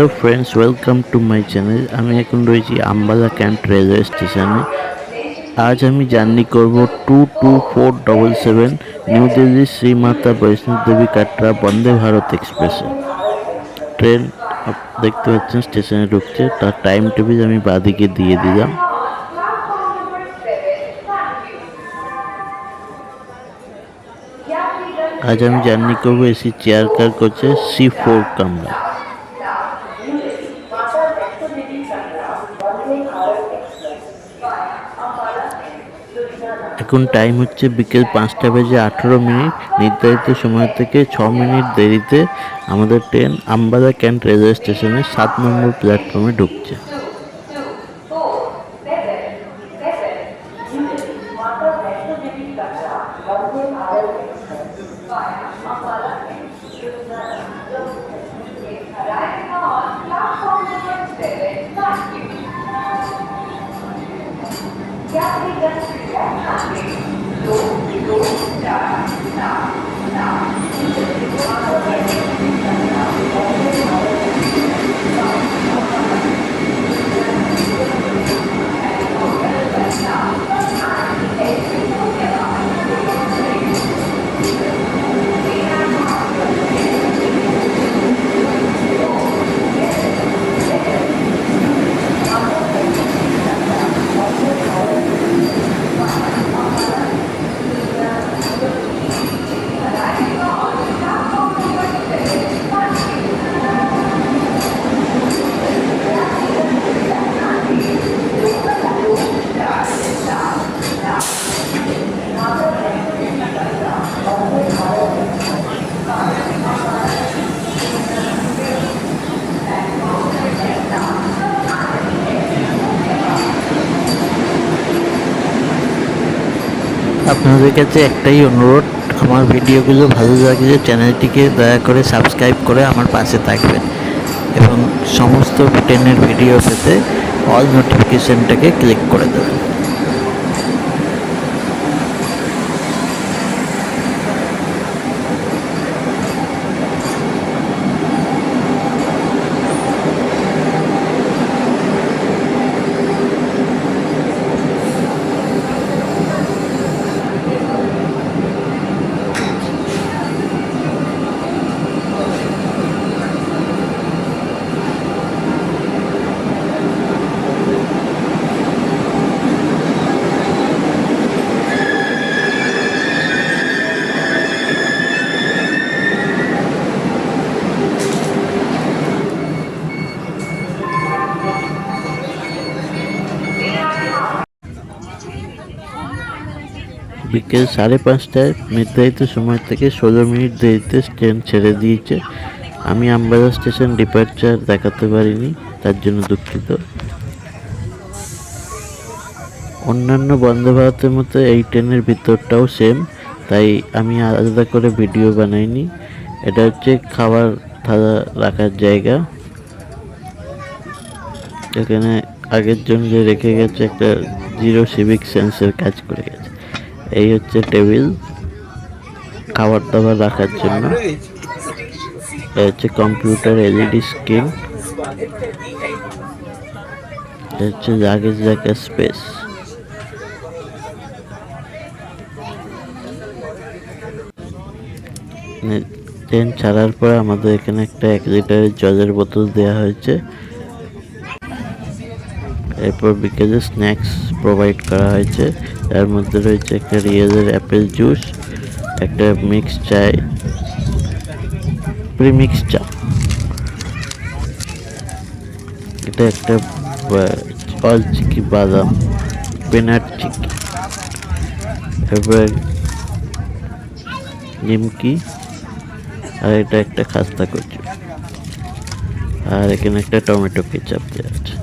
Hello friends, welcome to my channel. আমি এখন রয়েছি আম্বালা ক্যান্ট রেলওয়ে স্টেশনে। আজ আমি জার্নি করব 22477 নিউ দিল্লি শ্রী মাতা বৈষ্ণব দেবী কাটরা বন্দে ভারত এক্সপ্রেসে। ট্রেন দেখতে পাচ্ছেন স্টেশনে ঢুকছে, তার টাইম টেবিল আমি বাঁদিকে দিয়ে দিলাম। আজ আমি জার্নি করবো এসি চেয়ার কার কোচে C4 কামরা। এখন টাইম হচ্ছে বিকেল 5:18। নির্ধারিত সময় থেকে 6 মিনিট দেরিতে আমাদের ট্রেন আম্বালা ক্যান্ট রেলওয়ে স্টেশনের 7 নম্বর প্ল্যাটফর্মে ঢুকছে। আপনাদের কাছে একটাই অনুরোধ, আমার ভিডিওগুলো ভালো লাগলে চ্যানেলটিকে দয়া করে সাবস্ক্রাইব করে আমার পাশে থাকবেন এবং সমস্ত ট্রেনের ভিডিও পেতে অল নোটিফিকেশনটাকে ক্লিক করে দেবেন। বিকেল 5:30 নির্ধারিত সময় থেকে 16 মিনিট দেরিতে ট্রেন ছেড়ে দিয়েছে। আমি আম্বালা স্টেশন ডিপার্চার দেখাতে পারিনি, তার জন্য দুঃখিত। অন্যান্য বন্দে ভারতের মতো এই ট্রেনের ভিতরটাও সেম, তাই আমি আলাদা করে ভিডিও বানাইনি। এটা হচ্ছে খাবার থালা রাখার জায়গা। এখানে আগের জন যে রেখে গেছে একটা জিরো সিভিক সেন্সের কাজ করে গেছে। এই হচ্ছে টেবিল খাবার দাবার রাখার জন্য। এই হচ্ছে কম্পিউটার এলইডি স্ক্রিন। এই হচ্ছে লাগেজ রাখার স্পেস। ট্রেন ছাড়ার পর আমাদের এখানে একটা 1 লিটারের জলের বোতল দেওয়া হয়েছে। এরপর বিকেলে স্ন্যাক্স প্রোভাইড করা হয়েছে। তার মধ্যে রয়েছে একটা রিয়েলের অ্যাপেল জুস, একটা মিক্স চায়, প্রিমিক্স চা, এটা একটা অল চিকি বাদাম, পেনাট চিকি, এরপর নিমকি, আর এটা একটা খাস্তা কচু, আর এখানে একটা টমেটো কেচাপ দেওয়া আছে,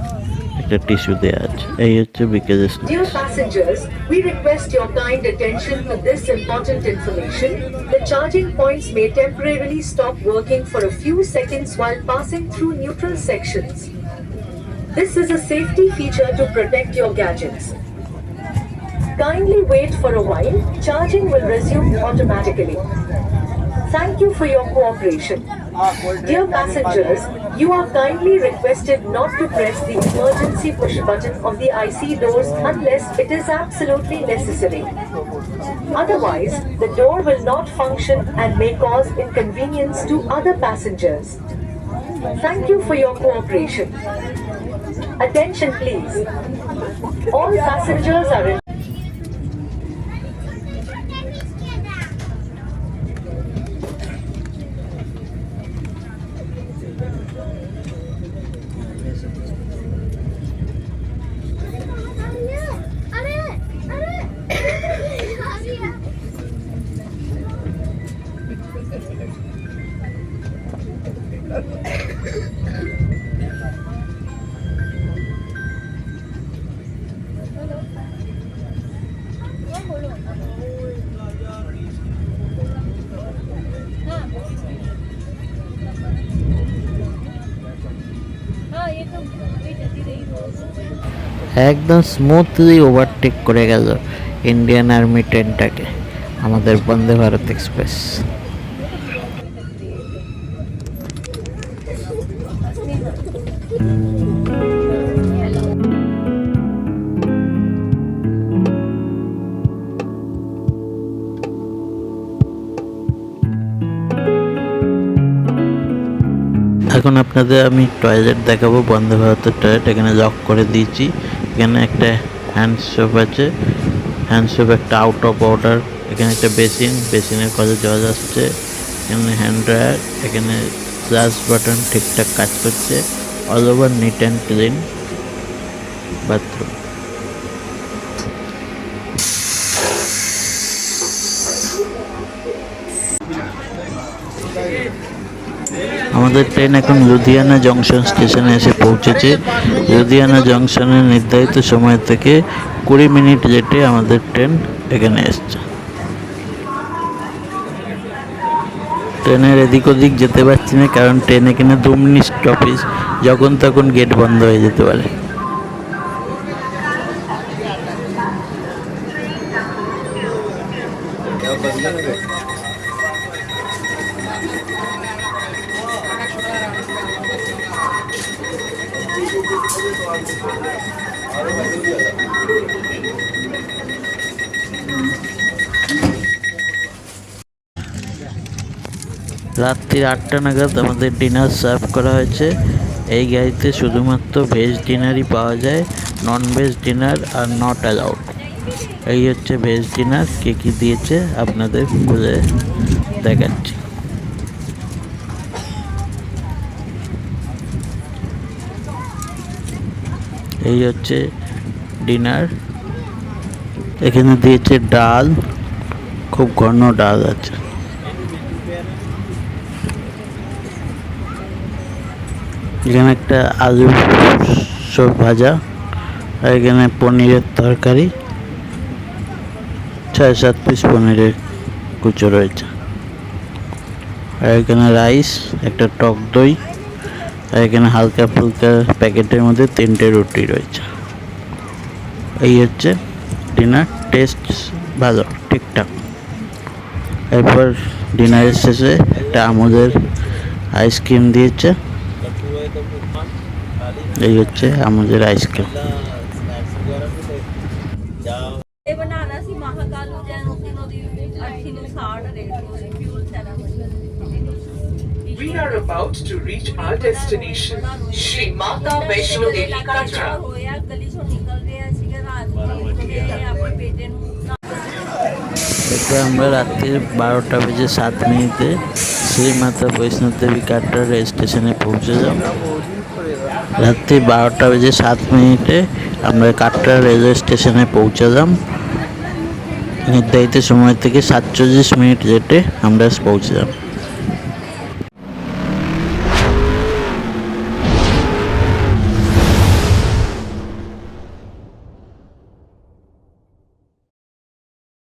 একটা টিস্যু দেওয়া আছে। এই হচ্ছে বিকেলের snacks. Dear passengers, we request your kind attention for this important information. The charging points may temporarily stop working for a few seconds while passing through neutral sections. This is a safety feature to protect your gadgets. Kindly wait for a while. Charging will resume automatically. Thank you for your cooperation. Dear passengers, you are kindly requested not to press the emergency push button of the IC doors unless it is absolutely necessary. Otherwise, the door will not function and may cause inconvenience to other passengers. Thank you for your cooperation. Attention please. All passengers are in একদম smoothly overtake করে গেল Indian army ট্রেনটাকে আমাদের Vande Bharat express. এখন আপনাদের আমি toilet দেখাবো, বন্দে ভারতের toilet. এখানে লক করে দিয়েছি। এখানে একটা হ্যান্ড সোপ আছে, হ্যান্ড সোপ একটা আউট অফ অর্ডার। এখানে একটা বেসিনের কলে জল আসছে। এখানে হ্যান্ড ড্রায়ার, এখানে ফ্লাশ বাটন ঠিকঠাক কাজ করছে। All over neat and clean bathroom. আমাদের ট্রেন এখন লুধিয়ানা জংশন স্টেশনে এসে পৌঁছেছে। লুধিয়ানা জংশনের নির্ধারিত সময় থেকে 20 মিনিট লেটে আমাদের ট্রেন এখানে এসছে। ট্রেনের এদিক ওদিক যেতে পারছি না, কারণ ট্রেন এখানে 2 মিনিট স্টপেজ, যখন তখন গেট বন্ধ হয়ে যেতে পারে। রাত্রি 8টা নাগাদ আমাদের ডিনার সার্ভ করা হয়েছে। এই গাড়িতে শুধুমাত্র ভেজ ডিনারই পাওয়া যায়, non veg dinner are not allowed. এই হচ্ছে ভেজ ডিনার। কে কী দিয়েছে আপনাদের বলে দেখাচ্ছি। এই হচ্ছে ডিনার। এখানে দিয়েছে ডাল, খুব ঘন ডাল আছে। এখানে একটা আলু সব ভাজা, আর এখানে পনিরের তরকারি, 6-7 পিস পনিরের কুচো রয়েছে। আর এখানে রাইস, একটা টক দই, আর এখানে হালকা ফুলকা প্যাকেটের মধ্যে 3টে রুটি রয়েছে। এই হচ্ছে ডিনার। টেস্ট ভালো, ঠিকঠাক। এরপর ডিনারের শেষে একটা আমুলের আইসক্রিম দিয়েছে। এই হচ্ছে আমাদের ice cream. We are about to reach our destination, Shri Mata Vaishno Devi Katra. এরপর আমরা রাত্রি 12:07 শ্রী মাতা বৈষ্ণো দেবী কাটরা রেল স্টেশনে পৌঁছে যাব। রাত্রি 12:07 আমরা কাটরা রেলওয়ে স্টেশনে পৌঁছালাম। নির্ধারিত সময় থেকে 47 মিনিট লেটে আমরা পৌঁছলাম।